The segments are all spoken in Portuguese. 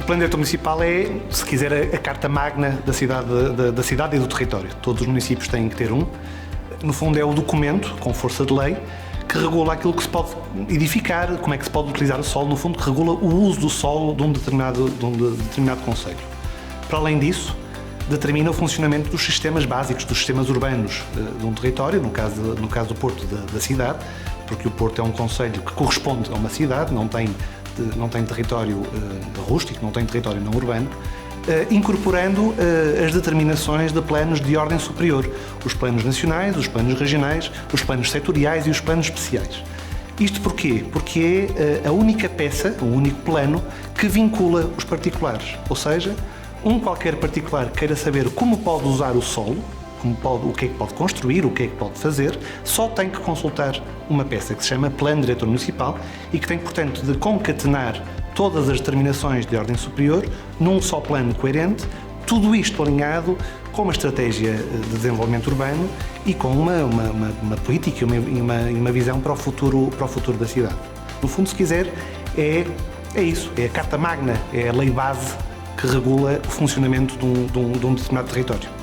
Plano Diretor Municipal é, se quiser, a carta magna da cidade e do território. Todos os municípios têm que ter um. No fundo é o documento, com força de lei, que regula aquilo que se pode edificar, como é que se pode utilizar o solo, no fundo, que regula o uso do solo de um determinado concelho. Para além disso, determina o funcionamento dos sistemas básicos, dos sistemas urbanos de um território, no caso do Porto, da cidade, porque o Porto é um concelho que corresponde a uma cidade, não tem território rústico, não tem território não urbano, incorporando as determinações de planos de ordem superior, os planos nacionais, os planos regionais, os planos setoriais e os planos especiais. Isto porquê? Porque é a única peça, o único plano que vincula os particulares, ou seja, qualquer particular queira saber como pode usar o solo, o que é que pode construir, o que é que pode fazer, só tem que consultar uma peça que se chama Plano Diretor Municipal e que tem, portanto, de concatenar todas as determinações de ordem superior num só plano coerente, tudo isto alinhado com uma estratégia de desenvolvimento urbano e com uma política e uma visão para o futuro da cidade. No fundo, se quiser, é isso, é a carta magna, é a lei base que regula o funcionamento de um determinado território.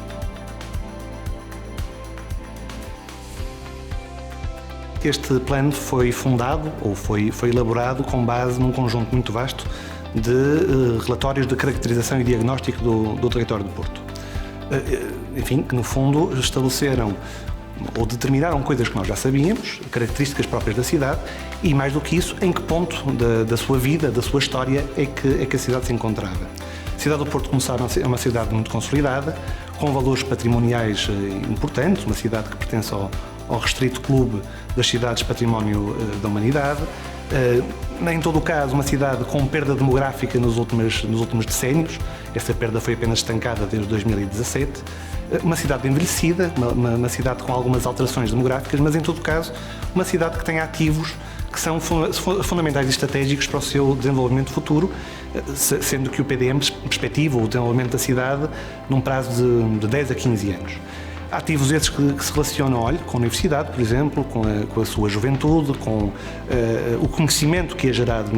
Este plano foi fundado ou foi elaborado com base num conjunto muito vasto de relatórios de caracterização e diagnóstico do território do Porto. Enfim, que no fundo estabeleceram ou determinaram coisas que nós já sabíamos, características próprias da cidade e, mais do que isso, em que ponto da sua vida, da sua história é que a cidade se encontrava. A cidade do Porto começava a ser uma cidade muito consolidada, com valores patrimoniais importantes, uma cidade que pertence ao restrito clube das cidades Património da Humanidade, em todo o caso uma cidade com perda demográfica nos últimos decénios, essa perda foi apenas estancada desde 2017, uma cidade envelhecida, uma cidade com algumas alterações demográficas, mas em todo o caso uma cidade que tem ativos que são fundamentais e estratégicos para o seu desenvolvimento futuro, sendo que o PDM perspectiva o desenvolvimento da cidade num prazo de 10 a 15 anos. Ativos esses que se relacionam, com a universidade, por exemplo, com a sua juventude, com o conhecimento que é gerado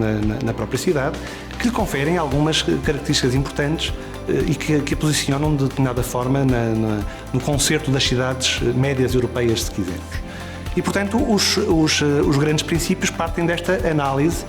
na própria cidade, que lhe conferem algumas características importantes e que a posicionam de determinada forma no concerto das cidades médias europeias, se quisermos. E, portanto, os grandes princípios partem desta análise,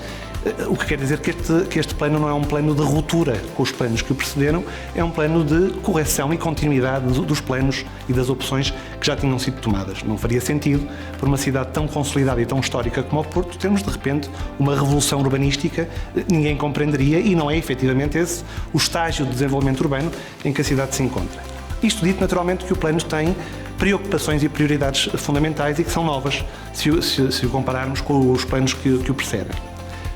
o que quer dizer que este plano não é um plano de ruptura com os planos que o precederam, é um plano de correção e continuidade dos planos e das opções que já tinham sido tomadas. Não faria sentido, por uma cidade tão consolidada e tão histórica como o Porto, termos de repente uma revolução urbanística, ninguém compreenderia e não é efetivamente esse o estágio de desenvolvimento urbano em que a cidade se encontra. Isto dito, naturalmente, que o plano tem preocupações e prioridades fundamentais e que são novas se o compararmos com os planos que o precedem.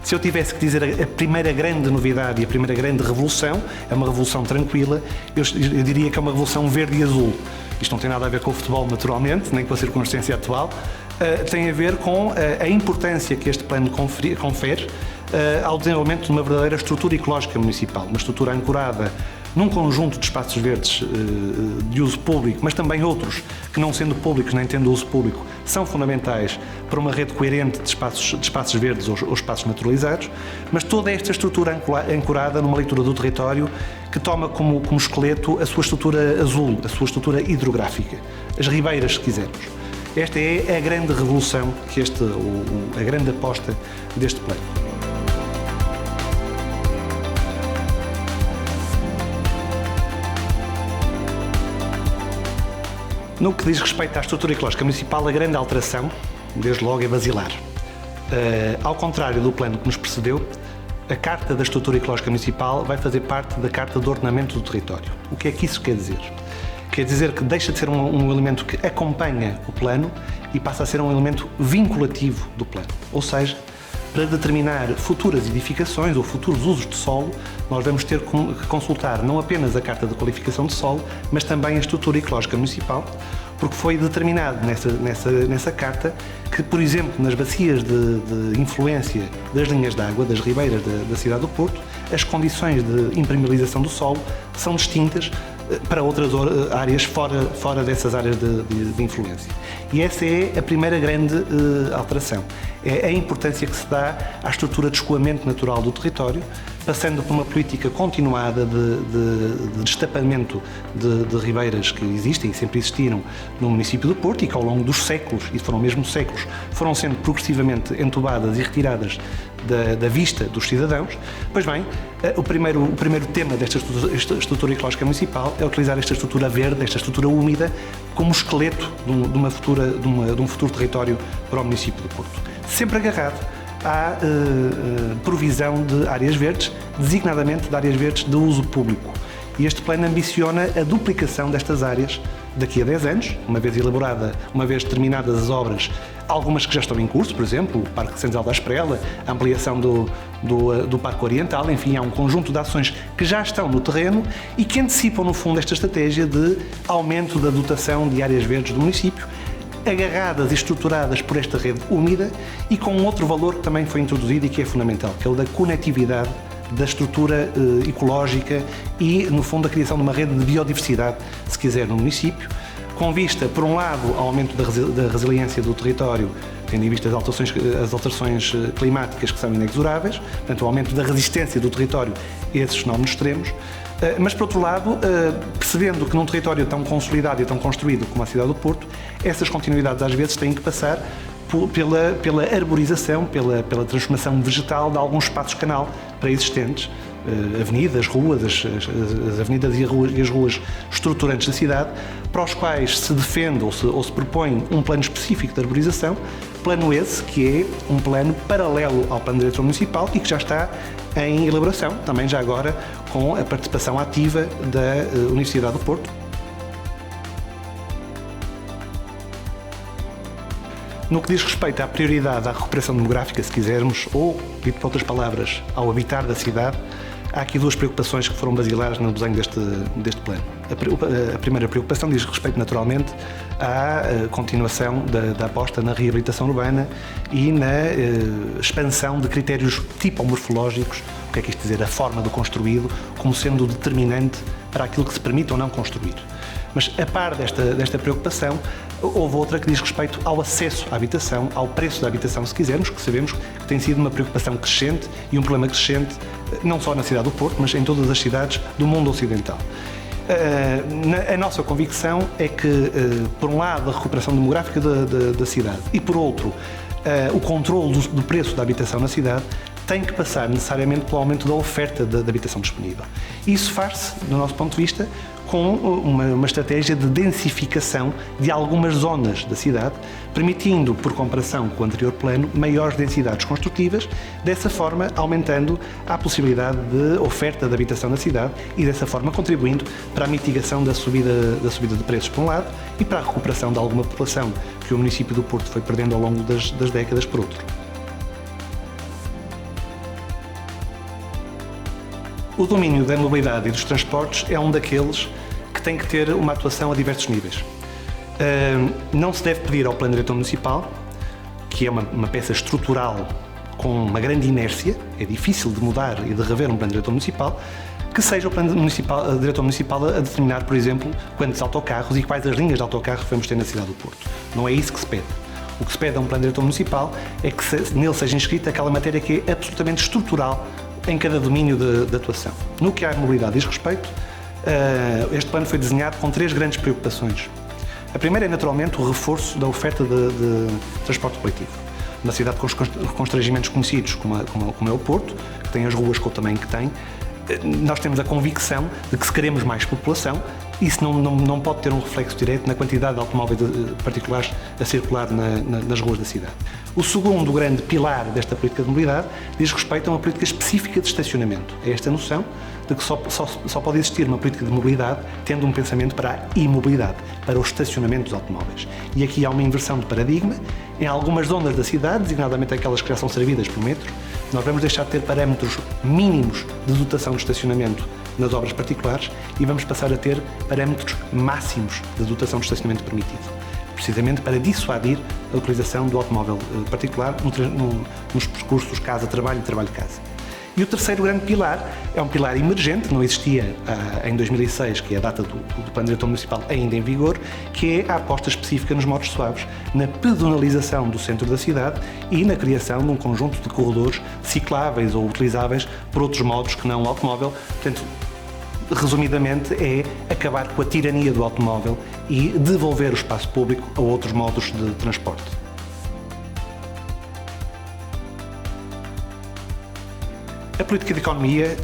Se eu tivesse que dizer a primeira grande novidade e a primeira grande revolução, é uma revolução tranquila, eu diria que é uma revolução verde e azul. Isto não tem nada a ver com o futebol, naturalmente, nem com a circunstância atual, tem a ver com a importância que este plano confere ao desenvolvimento de uma verdadeira estrutura ecológica municipal, uma estrutura ancorada num conjunto de espaços verdes de uso público, mas também outros que, não sendo públicos nem tendo uso público, são fundamentais para uma rede coerente de espaços verdes ou espaços naturalizados, mas toda esta estrutura ancorada numa leitura do território que toma como esqueleto a sua estrutura azul, a sua estrutura hidrográfica, as ribeiras, se quisermos. Esta é a grande revolução, a grande aposta deste plano. No que diz respeito à estrutura ecológica municipal, a grande alteração, desde logo, é basilar. Ao contrário do plano que nos precedeu, a Carta da Estrutura Ecológica Municipal vai fazer parte da Carta do Ordenamento do Território. O que é que isso quer dizer? Quer dizer que deixa de ser um elemento que acompanha o plano e passa a ser um elemento vinculativo do plano. Ou seja, para determinar futuras edificações ou futuros usos de solo, nós vamos ter que consultar não apenas a Carta de Qualificação de Solo, mas também a Estrutura Ecológica Municipal, porque foi determinado nessa Carta que, por exemplo, nas bacias de influência das linhas de água, das ribeiras da cidade do Porto, as condições de impermeabilização do solo são distintas para outras áreas fora dessas áreas de influência. E essa é a primeira grande alteração. é a importância que se dá à estrutura de escoamento natural do território, passando por uma política continuada de destapamento de ribeiras que existem e sempre existiram no município do Porto e que ao longo dos séculos, e foram mesmo séculos, foram sendo progressivamente entubadas e retiradas da vista dos cidadãos. Pois bem, o primeiro tema desta estrutura ecológica municipal é utilizar esta estrutura verde, esta estrutura úmida, como esqueleto de um futuro território para o município do Porto. Sempre agarrado à provisão de áreas verdes, designadamente de áreas verdes de uso público. E este plano ambiciona a duplicação destas áreas daqui a 10 anos, uma vez terminadas as obras, algumas que já estão em curso, por exemplo, o Parque Central da Esprela, a ampliação do Parque Oriental, enfim, há um conjunto de ações que já estão no terreno e que antecipam, no fundo, esta estratégia de aumento da dotação de áreas verdes do município, agarradas e estruturadas por esta rede úmida e com um outro valor que também foi introduzido e que é fundamental, que é o da conectividade da estrutura ecológica e, no fundo, a criação de uma rede de biodiversidade, se quiser, no município, com vista, por um lado, ao aumento da resiliência do território, tendo em vista as alterações climáticas que são inexoráveis, portanto, o aumento da resistência do território a esses fenómenos extremos, mas, por outro lado, percebendo que num território tão consolidado e tão construído como a cidade do Porto, essas continuidades às vezes têm que passar pela arborização, pela transformação vegetal de alguns espaços-canal pré-existentes, avenidas, ruas, as avenidas e as ruas estruturantes da cidade, para os quais se defende ou se propõe um plano específico de arborização, plano esse que é um plano paralelo ao plano diretor municipal e que já está em elaboração, também já agora com a participação ativa da Universidade do Porto. No que diz respeito à prioridade à recuperação demográfica, se quisermos, ou, dito por outras palavras, ao habitar da cidade, há aqui duas preocupações que foram basilares no desenho deste plano. A primeira preocupação diz respeito, naturalmente, à continuação da aposta na reabilitação urbana e na expansão de critérios tipomorfológicos, o que é que isto dizer, a forma do construído, como sendo determinante para aquilo que se permite ou não construir. Mas, a par desta preocupação, houve outra que diz respeito ao acesso à habitação, ao preço da habitação, se quisermos, que sabemos que tem sido uma preocupação crescente e um problema crescente, não só na cidade do Porto, mas em todas as cidades do mundo ocidental. A nossa convicção é que, por um lado, a recuperação demográfica da cidade e, por outro, o controle do preço da habitação na cidade tem que passar necessariamente pelo aumento da oferta de habitação disponível. Isso faz-se, do nosso ponto de vista, com uma estratégia de densificação de algumas zonas da cidade, permitindo, por comparação com o anterior plano, maiores densidades construtivas, dessa forma aumentando a possibilidade de oferta de habitação na cidade e dessa forma contribuindo para a mitigação da subida de preços por um lado e para a recuperação de alguma população que o município do Porto foi perdendo ao longo das décadas por outro. O domínio da mobilidade e dos transportes é um daqueles que tem que ter uma atuação a diversos níveis. Não se deve pedir ao Plano Diretor Municipal, que é uma peça estrutural com uma grande inércia, é difícil de mudar e de rever um Plano Diretor Municipal, que seja o Diretor Municipal a determinar, por exemplo, quantos autocarros e quais as linhas de autocarro vamos ter na cidade do Porto. Não é isso que se pede. O que se pede a um Plano Diretor Municipal é que nele seja inscrita aquela matéria que é absolutamente estrutural em cada domínio de atuação. No que à mobilidade diz respeito, este plano foi desenhado com três grandes preocupações. A primeira é, naturalmente, o reforço da oferta de transporte coletivo. Na cidade com os constrangimentos conhecidos, como é o Porto, que tem as ruas com o tamanho que tem, nós temos a convicção de que se queremos mais população, isso não pode ter um reflexo direto na quantidade de automóveis particulares a circular nas ruas da cidade. O segundo grande pilar desta política de mobilidade diz respeito a uma política específica de estacionamento. É esta noção de que só pode existir uma política de mobilidade tendo um pensamento para a imobilidade, para o estacionamento dos automóveis. E aqui há uma inversão de paradigma. Em algumas zonas da cidade, designadamente aquelas que já são servidas por metro, nós vamos deixar de ter parâmetros mínimos de dotação de estacionamento nas obras particulares e vamos passar a ter parâmetros máximos de dotação de estacionamento permitido, precisamente para dissuadir a utilização do automóvel particular nos percursos casa-trabalho e trabalho-casa. E o terceiro grande pilar é um pilar emergente, não existia em 2006, que é a data do Plano Diretor Municipal ainda em vigor, que é a aposta específica nos modos suaves, na pedonalização do centro da cidade e na criação de um conjunto de corredores cicláveis ou utilizáveis por outros modos que não o automóvel. Portanto, resumidamente, é acabar com a tirania do automóvel e devolver o espaço público a outros modos de transporte. A política de economia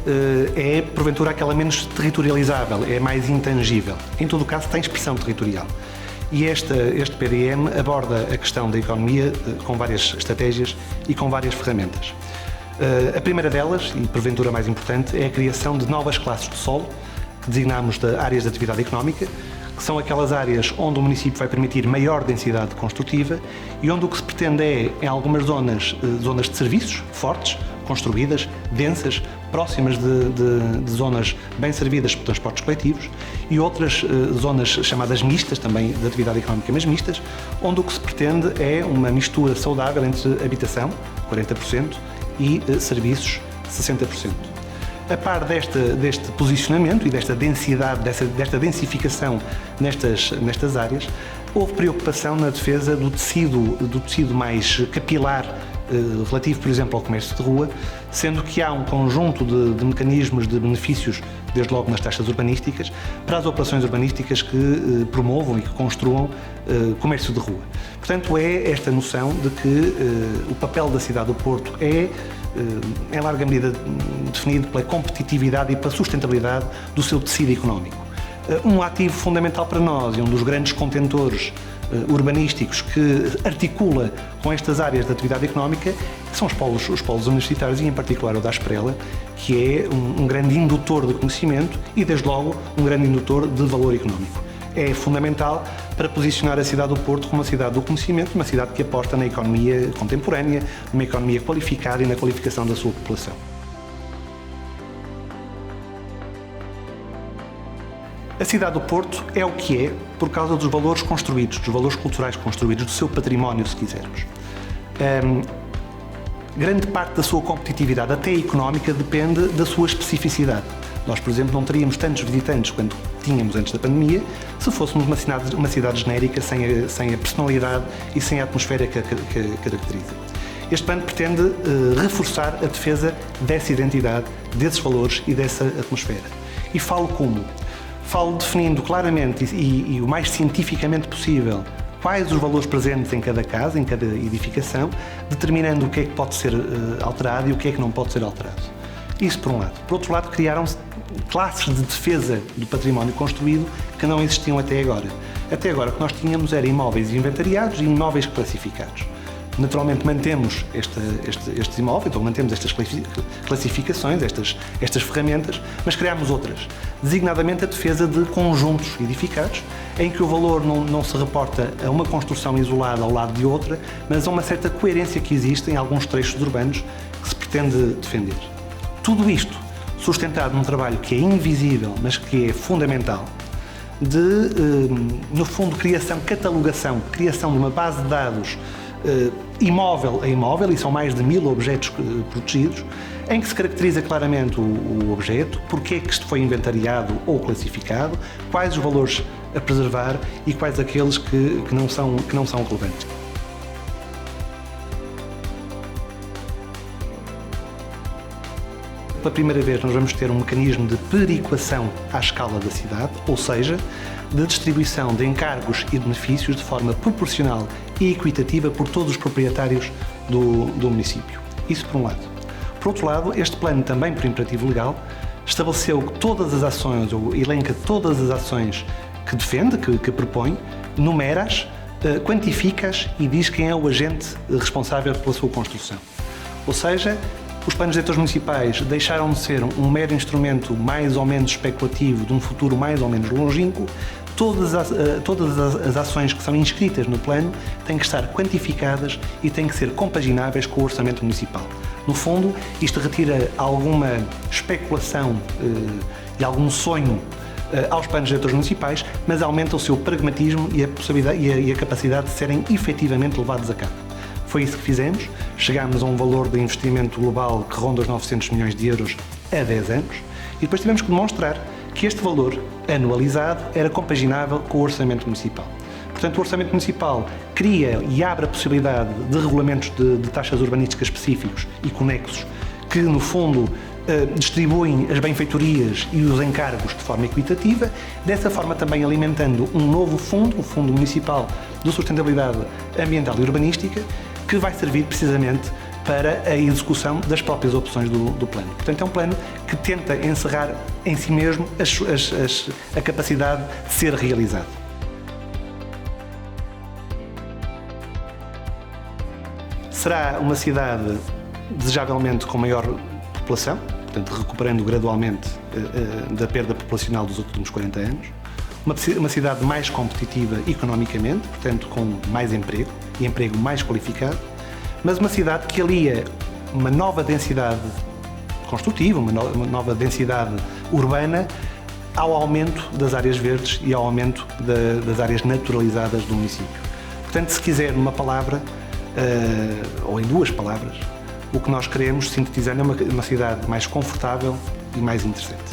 é, porventura, aquela menos territorializável, é mais intangível. Em todo o caso, tem expressão territorial. E este PDM aborda a questão da economia com várias estratégias e com várias ferramentas. A primeira delas, e porventura mais importante, é a criação de novas classes de solo, que designamos de áreas de atividade económica, que são aquelas áreas onde o município vai permitir maior densidade construtiva e onde o que se pretende é, em algumas zonas de serviços fortes, construídas, densas, próximas de zonas bem servidas por transportes coletivos, e outras zonas chamadas mistas, também de atividade económica, mas mistas, onde o que se pretende é uma mistura saudável entre habitação, 40%, e serviços, 60%. A par deste posicionamento e desta densidade, desta densificação nestas áreas, houve preocupação na defesa do tecido mais capilar, relativo, por exemplo, ao comércio de rua, sendo que há um conjunto de mecanismos de benefícios, desde logo nas taxas urbanísticas, para as operações urbanísticas que promovam e que construam comércio de rua. Portanto, é esta noção de que o papel da cidade do Porto é, em larga medida, definido pela competitividade e pela sustentabilidade do seu tecido económico. Um ativo fundamental para nós e um dos grandes contentores urbanísticos que articula com estas áreas de atividade económica são os polos universitários e, em particular, o da Asprela, que é um grande indutor de conhecimento e, desde logo, um grande indutor de valor económico. É fundamental para posicionar a cidade do Porto como uma cidade do conhecimento, uma cidade que aposta na economia contemporânea, uma economia qualificada e na qualificação da sua população. A cidade do Porto é o que é por causa dos valores construídos, dos valores culturais construídos, do seu património, se quisermos. Grande parte da sua competitividade, até económica, depende da sua especificidade. Nós, por exemplo, não teríamos tantos visitantes quanto tínhamos antes da pandemia se fôssemos uma cidade genérica sem a personalidade e sem a atmosfera que a caracteriza. Este plano pretende reforçar a defesa dessa identidade, desses valores e dessa atmosfera. E falo como? Falo definindo claramente e o mais cientificamente possível quais os valores presentes em cada casa, em cada edificação, determinando o que é que pode ser alterado e o que é que não pode ser alterado. Isso por um lado. Por outro lado, criaram-se classes de defesa do património construído que não existiam até agora. Até agora o que nós tínhamos era imóveis inventariados e imóveis classificados. Naturalmente mantemos estes imóveis, ou mantemos estas classificações, estas ferramentas, mas criámos outras, designadamente a defesa de conjuntos edificados, em que o valor não se reporta a uma construção isolada ao lado de outra, mas a uma certa coerência que existe em alguns trechos urbanos que se pretende defender. Tudo isto sustentado num trabalho que é invisível, mas que é fundamental, no fundo, catalogação, criação de uma base de dados imóvel a imóvel, e são mais de 1000 objetos protegidos, em que se caracteriza claramente o objeto, porque é que isto foi inventariado ou classificado, quais os valores a preservar e quais aqueles que não são relevantes. Pela primeira vez nós vamos ter um mecanismo de perequação à escala da cidade, ou seja, de distribuição de encargos e benefícios de forma proporcional e equitativa por todos os proprietários do município. Isso por um lado. Por outro lado, este plano, também por imperativo legal, estabeleceu que todas as ações, ou elenca todas as ações que defende, que propõe, numera-as, quantifica-as e diz quem é o agente responsável pela sua construção. Ou seja, os planos diretores municipais deixaram de ser um mero instrumento mais ou menos especulativo de um futuro mais ou menos longínquo. Todas as ações que são inscritas no plano têm que estar quantificadas e têm que ser compagináveis com o orçamento municipal. No fundo, isto retira alguma especulação e algum sonho aos planos diretores municipais, mas aumenta o seu pragmatismo e a possibilidade e a capacidade de serem efetivamente levados a cabo. Foi isso que fizemos. chegámos a um valor de investimento global que ronda os 900 milhões de euros a 10 anos e depois tivemos que demonstrar que este valor anualizado era compaginável com o orçamento municipal. Portanto, o orçamento municipal cria e abre a possibilidade de regulamentos de taxas urbanísticas específicos e conexos que, no fundo, distribuem as benfeitorias e os encargos de forma equitativa, dessa forma também alimentando um novo fundo, o Fundo Municipal de Sustentabilidade Ambiental e Urbanística, que vai servir precisamente para a execução das próprias opções do plano. Portanto, é um plano que tenta encerrar em si mesmo a capacidade de ser realizado. Será uma cidade desejavelmente com maior população, portanto, recuperando gradualmente da perda populacional dos últimos 40 anos. Uma cidade mais competitiva economicamente, portanto, com mais emprego e emprego mais qualificado, mas uma cidade que alia uma nova densidade construtiva, uma nova densidade urbana ao aumento das áreas verdes e ao aumento das áreas naturalizadas do município. Portanto, se quiser numa palavra, ou em duas palavras, o que nós queremos sintetizar é uma cidade mais confortável e mais interessante.